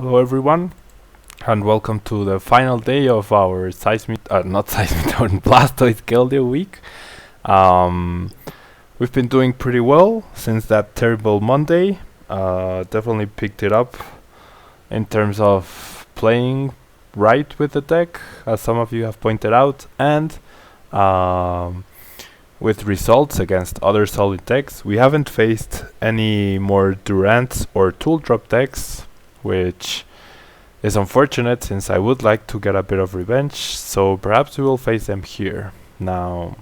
Hello everyone, and welcome to the final day of our Blastoise Keldeo week. We've been doing pretty well since that terrible Monday. Definitely picked it up in terms of playing right with the deck, as some of you have pointed out, and with results against other solid decks. We haven't faced any more Durants or Tool Drop decks, which is unfortunate since I would like to get a bit of revenge, so perhaps we will face them here. Now,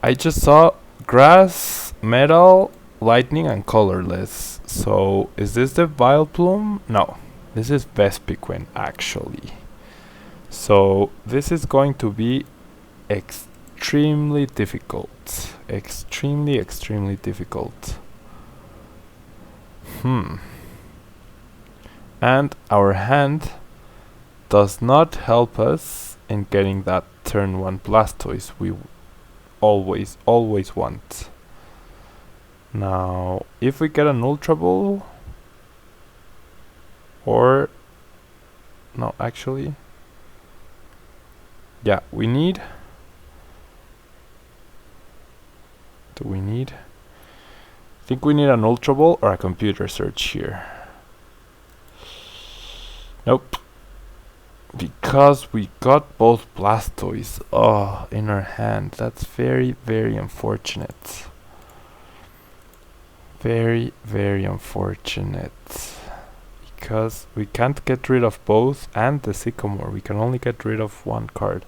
I just saw Grass, Metal, Lightning and Colorless. So, is this the Vileplume? No, this is Vespiquen actually. So, this is going to be extremely difficult. Extremely difficult. And our hand does not help us in getting that turn 1 Blastoise we always want. Now, if we get an Ultra Ball, or no, actually, yeah, we need. Do we need? I think we need an Ultra Ball or a computer search here. Nope. Because we got both Blastoise in our hand. That's very unfortunate. Very unfortunate. Because we can't get rid of both and the Sycamore. We can only get rid of one card.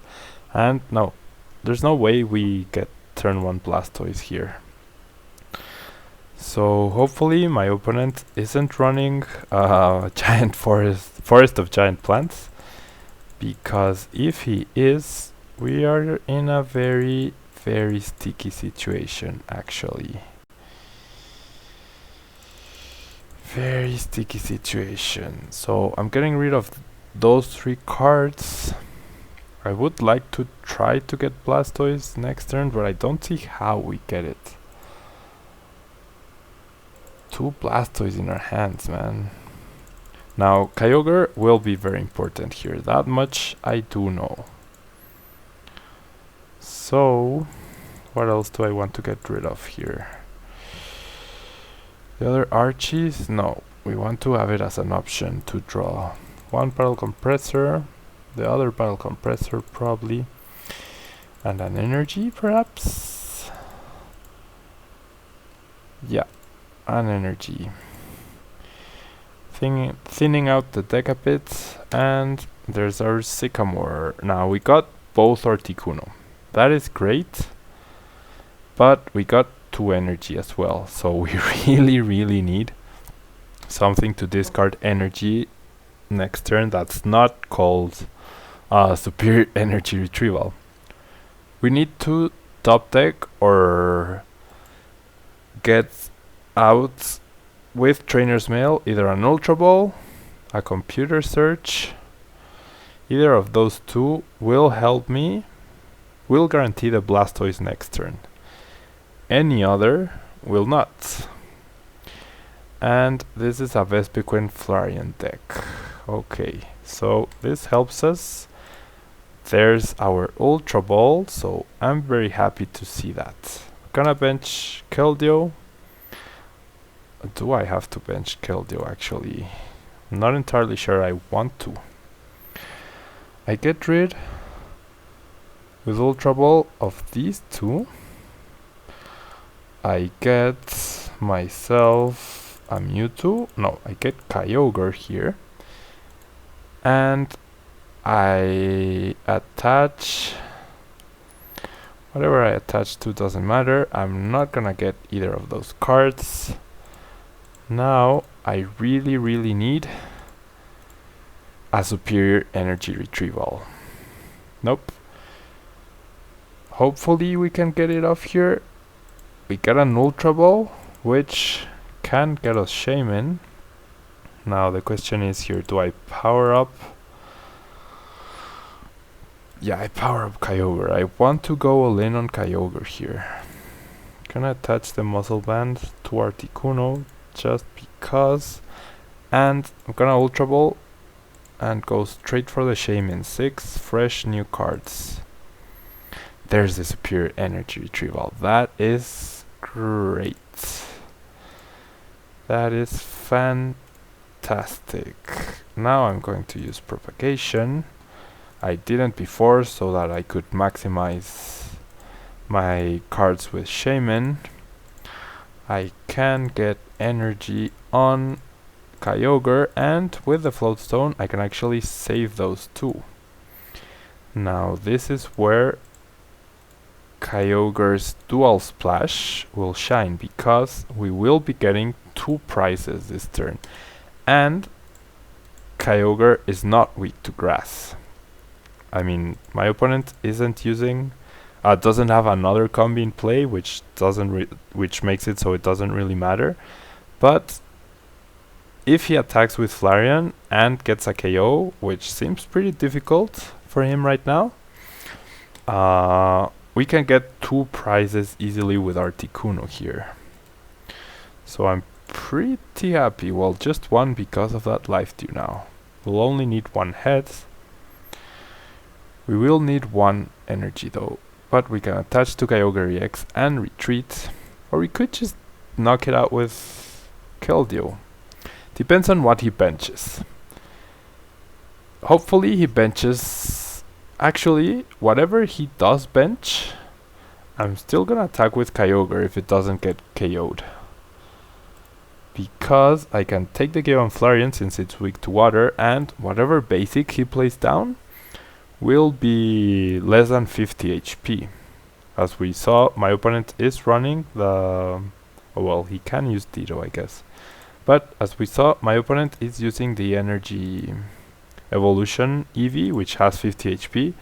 And no, there's no way we get turn 1 Blastoise here. So hopefully my opponent isn't running giant forest of giant plants, because if he is, we are in a very sticky situation actually. Very sticky situation. So I'm getting rid of those 3 cards. I would like to try to get Blastoise next turn, but I don't see how we get it. 2 Blastoise in our hands, man. Now, Kyogre will be very important here. That much I do know. So, what else do I want to get rid of here? The other Archies? No, we want to have it as an option to draw. 1 Battle Compressor, the other Battle Compressor probably, and an Energy perhaps? Yeah. An Energy. Thinning out the deck a bit, and there's our Sycamore. Now we got both Articuno. That is great, but we got 2 energy as well, so we really need something to discard energy next turn that's not called superior energy retrieval. We need to top deck or get out with Trainer's Mail either an Ultra Ball, a computer search. Either of those 2 will help me, will guarantee the Blastoise next turn. Any other will not. And this is a Vespiquen Flareon deck. Okay, so this helps us. There's our Ultra Ball, so I'm very happy to see that. Gonna bench Keldeo. Do I have to bench Keldeo actually? I'm not entirely sure I want to. I get rid with Ultra Ball of these 2. I get myself a Mewtwo. No, I get Kyogre here. And I attach whatever I attach to doesn't matter. I'm not gonna get either of those cards. Now, I really need a superior energy retrieval. Nope. Hopefully we can get it off here. We get an Ultra Ball, which can get us Shaman. Now the question is here, do I power up? Yeah, I power up Kyogre. I want to go all in on Kyogre here. Can I attach the Muscle Band to Articuno just because And I'm gonna Ultra Ball and go straight for the Shaman. 6 fresh new cards. There's the Superior Energy Retrieval. That is great. That is fantastic. Now I'm going to use Propagation. I didn't before, so that I could maximize my cards with Shaman. I can get energy on Kyogre, and with the Float Stone I can actually save those two. Now this is where Kyogre's Dual Splash will shine, because we will be getting 2 prizes this turn, and Kyogre is not weak to grass. I mean, my opponent isn't using doesn't have another combi in play, which makes it so it doesn't really matter. But if he attacks with Flareon and gets a KO, which seems pretty difficult for him right now, we can get 2 prizes easily with Articuno here. So I'm pretty happy. Well, just 1 because of that life dew now. We'll only need 1 head. We will need 1 energy though. But we can attach to Kyogre EX and retreat. Or we could just knock it out with Keldeo. Depends on what he benches. Hopefully he benches... Actually, whatever he does bench, I'm still gonna attack with Kyogre if it doesn't get KO'd. Because I can take the KO on Flareon since it's weak to water, and whatever basic he plays down will be less than 50 HP. As we saw, my opponent is running the... well, he can use Ditto, I guess. But as we saw, my opponent is using the Energy Evolution Eevee, which has 50 HP.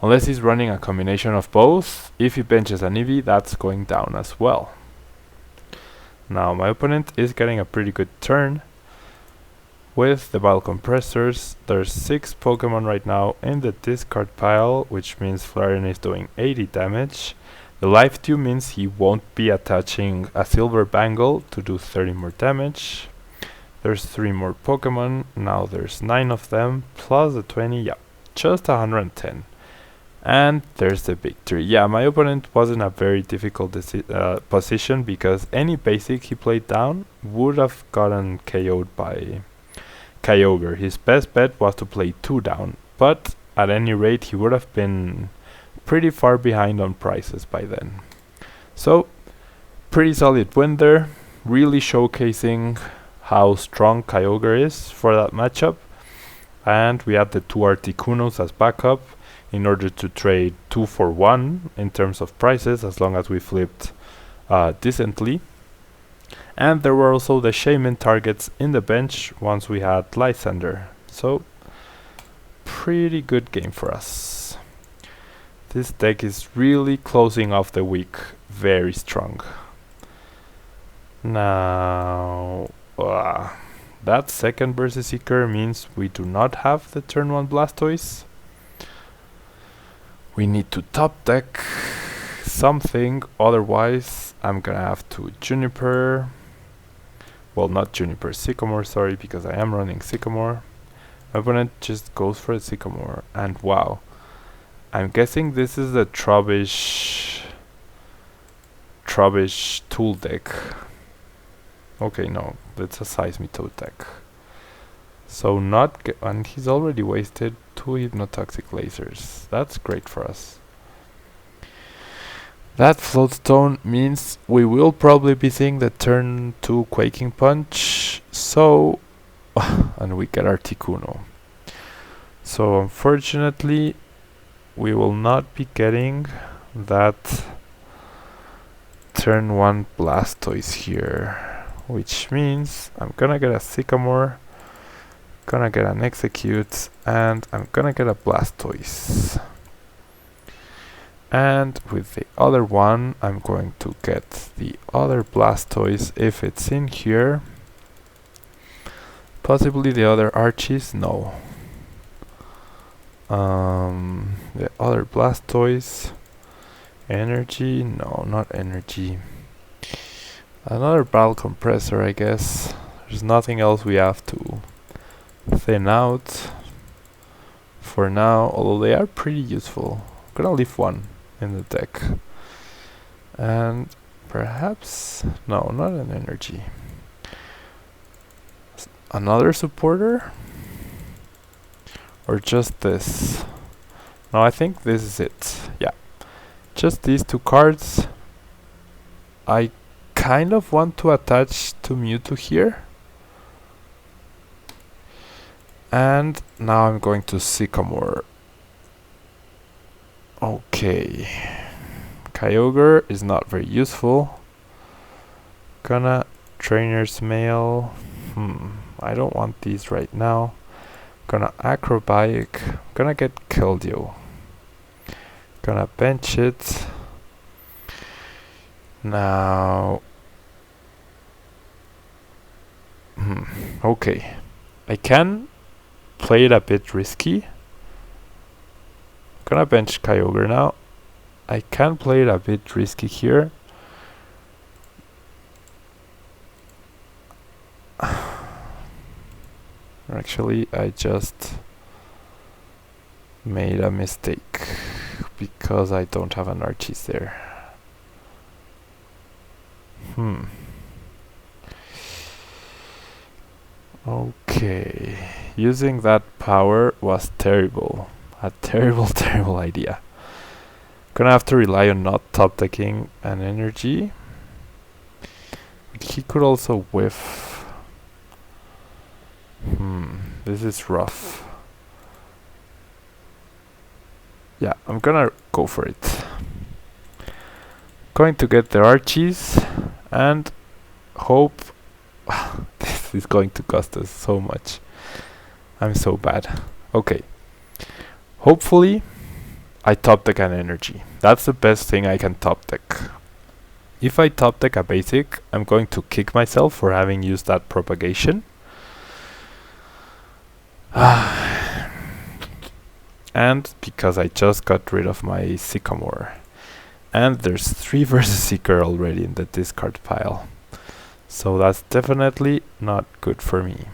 Unless he's running a combination of both, if he benches an Eevee, that's going down as well. Now, my opponent is getting a pretty good turn. With the Bile Compressors, there's 6 Pokemon right now in the discard pile, which means Flareon is doing 80 damage. The Life Dew means he won't be attaching a Silver Bangle to do 30 more damage. There's 3 more Pokemon, now there's 9 of them, plus the 20, yeah, just 110. And there's the victory. Yeah, my opponent was in a very difficult position, because any basic he played down would have gotten KO'd by Kyogre. His best bet was to play 2 down, but at any rate he would have been pretty far behind on prices by then. So, pretty solid win there, really showcasing how strong Kyogre is for that matchup. And we had the 2 Articunos as backup in order to trade 2 for 1 in terms of prices, as long as we flipped decently. And there were also the Shaman targets in the bench once we had Lysander. So, pretty good game for us. This deck is really closing off the week very strong. Now, that second Versus Seeker means we do not have the turn 1 Blastoise. We need to top deck something, otherwise I'm gonna have to Juniper. Well, not Juniper, Sycamore, sorry, because I am running Sycamore. My opponent just goes for the Sycamore, and wow. I'm guessing this is the Trubbish tool deck. Okay, no, that's a Seismitoad deck. So and he's already wasted 2 Hypnotoxic Lasers. That's great for us. That Float Stone means we will probably be seeing the turn 2 Quaking Punch. So, and we get Articuno. So unfortunately, we will not be getting that turn 1 Blastoise here. Which means I'm gonna get a Sycamore, gonna get an Execute, and I'm gonna get a Blastoise. And with the other one, I'm going to get the other Blastoise if it's in here. Possibly the other Archies? No. The other Blastoise. Energy? No, not energy. Another Bile Compressor, I guess. There's nothing else we have to thin out for now, although they are pretty useful. I'm gonna leave one in the deck. And perhaps, no, not an energy. Another supporter? Or just this? No, I think this is it. Yeah. Just these two cards. I kind of want to attach to Mewtwo here. And now I'm going to Sycamore. Okay. Kyogre is not very useful. Gonna Trainer's Mail. I don't want these right now. Gonna Acrobic. Gonna get Keldeo. Gonna bench it. Now. Okay. I can play it a bit risky. Gonna bench Kyogre now. I can play it a bit risky here. Actually, I just made a mistake because I don't have an Archie's there. Okay, using that power was terrible. A terrible, terrible idea. Gonna have to rely on not top decking an energy. But he could also whiff. This is rough. Yeah, I'm gonna go for it. Going to get the Archies and hope. This is going to cost us so much. I'm so bad. Okay. Hopefully, I top deck an energy. That's the best thing I can top deck. If I top deck a basic, I'm going to kick myself for having used that propagation. And because I just got rid of my Sycamore. And there's 3 versus Seeker already in the discard pile. So that's definitely not good for me.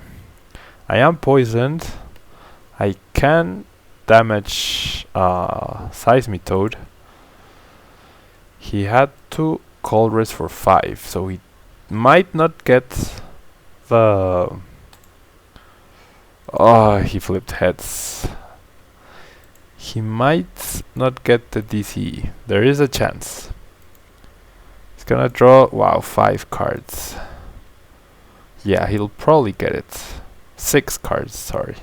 I am poisoned. I can damage Seismitoad. He had to Colress for 5, so he might not get the... Oh, he flipped heads. He might not get the DC. There is a chance. He's gonna draw, wow, 5 cards. Yeah, he'll probably get it. 6 cards, sorry.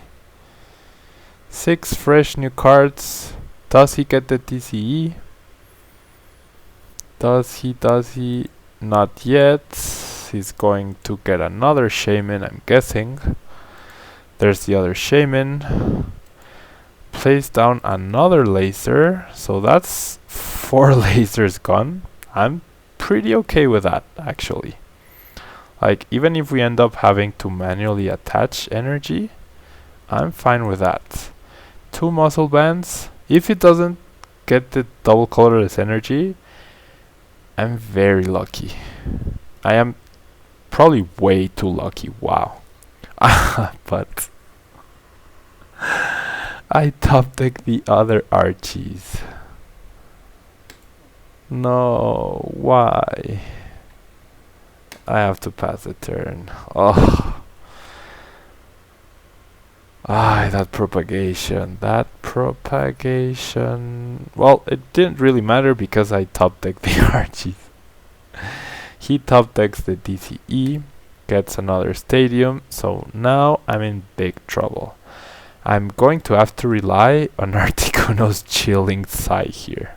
6 fresh new cards. Does he get the DCE? Does he? Not yet. He's going to get another Shaman, I'm guessing. There's the other Shaman. Place down another laser. So that's 4 lasers gone. I'm pretty okay with that, actually. Like, even if we end up having to manually attach energy, I'm fine with that. 2 muscle bands. If it doesn't get the double colorless energy, I'm very lucky. I am probably way too lucky. Wow. But I top deck the other Archies. No, why? I have to pass the turn. Oh. That propagation. Well, it didn't really matter because I top decked the Archies. He top decks the DCE, gets another stadium, so now I'm in big trouble. I'm going to have to rely on Articuno's chilling Sigh here.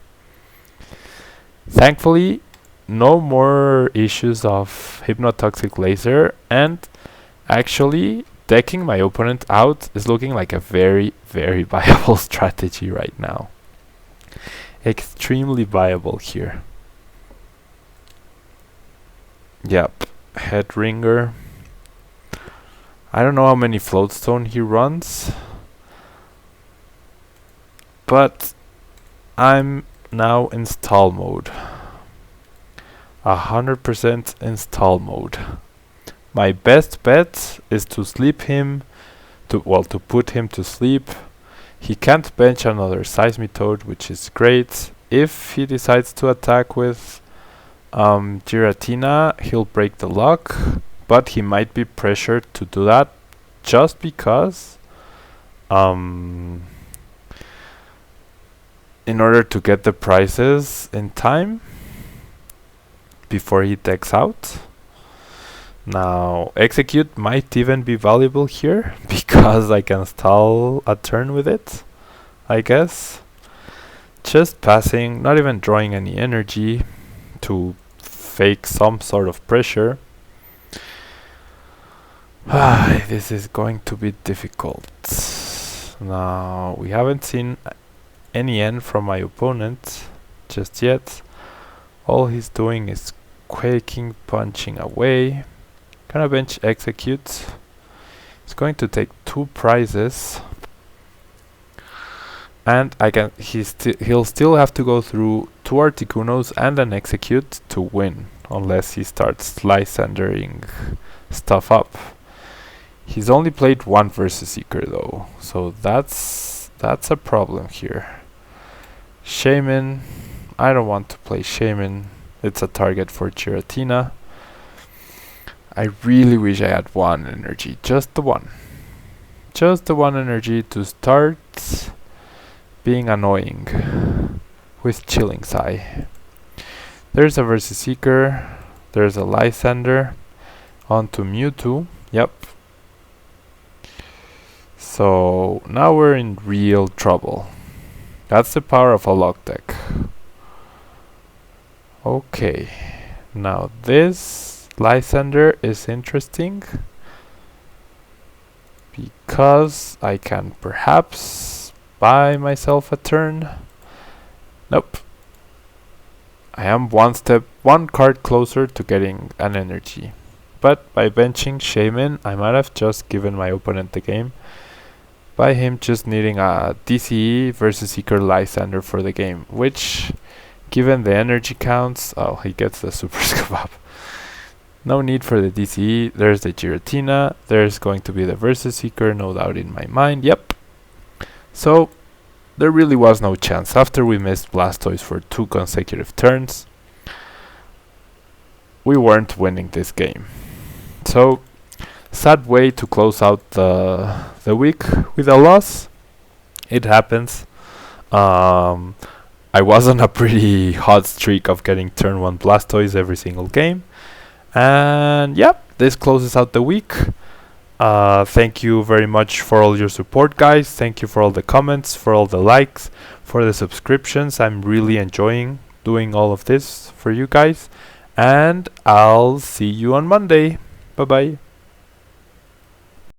Thankfully, no more issues of Hypnotoxic Laser, and actually decking my opponent out is looking like a very, very viable strategy right now. Extremely viable here. Yep, Head Ringer. I don't know how many Floatstone he runs, but I'm now in stall mode. 100% in stall mode. my best bet is to sleep him, to put him to sleep. He can't bench another Seismitoad, which is great. If he decides to attack with Giratina, he'll break the lock, but he might be pressured to do that just because in order to get the prizes in time before he decks out. Now, Execute might even be valuable here because I can stall a turn with it, I guess. Just passing, not even drawing any energy to fake some sort of pressure. This is going to be difficult. Now, we haven't seen any end from my opponent just yet. All he's doing is quaking, punching away. Gonna bench Execute. He's going to take 2 prizes. And he'll still have to go through 2 Articunos and an Execute to win, unless he starts Lysandering stuff up. He's only played 1 Versus Seeker though, so that's a problem here. Shaman, I don't want to play Shaman. It's a target for Giratina. I really wish I had 1 energy, just the one. Just the 1 energy to start being annoying with Chilling Sigh. There's a Versus Seeker, there's a Lysander, onto Mewtwo, yep. So now we're in real trouble. That's the power of a lock deck. Okay, now this Lysander is interesting because I can perhaps buy myself a turn. Nope. I am one card closer to getting an energy. But by benching Shaman, I might have just given my opponent the game by him just needing a DCE Versus Seeker Lysander for the game, which, given the energy counts, oh, he gets the Super Scoop up. No need for the DCE. There's the Giratina. There's going to be the Versus Seeker, no doubt in my mind. Yep. So there really was no chance. After we missed Blastoise for 2 consecutive turns, we weren't winning this game. So sad way to close out the week with a loss. It happens. I was on a pretty hot streak of getting turn 1 Blastoise every single game. And yep, this closes out the week. Thank you very much for all your support, guys. Thank you for all the comments, for all the likes, for the subscriptions. I'm really enjoying doing all of this for you guys. And I'll see you on Monday. Bye bye.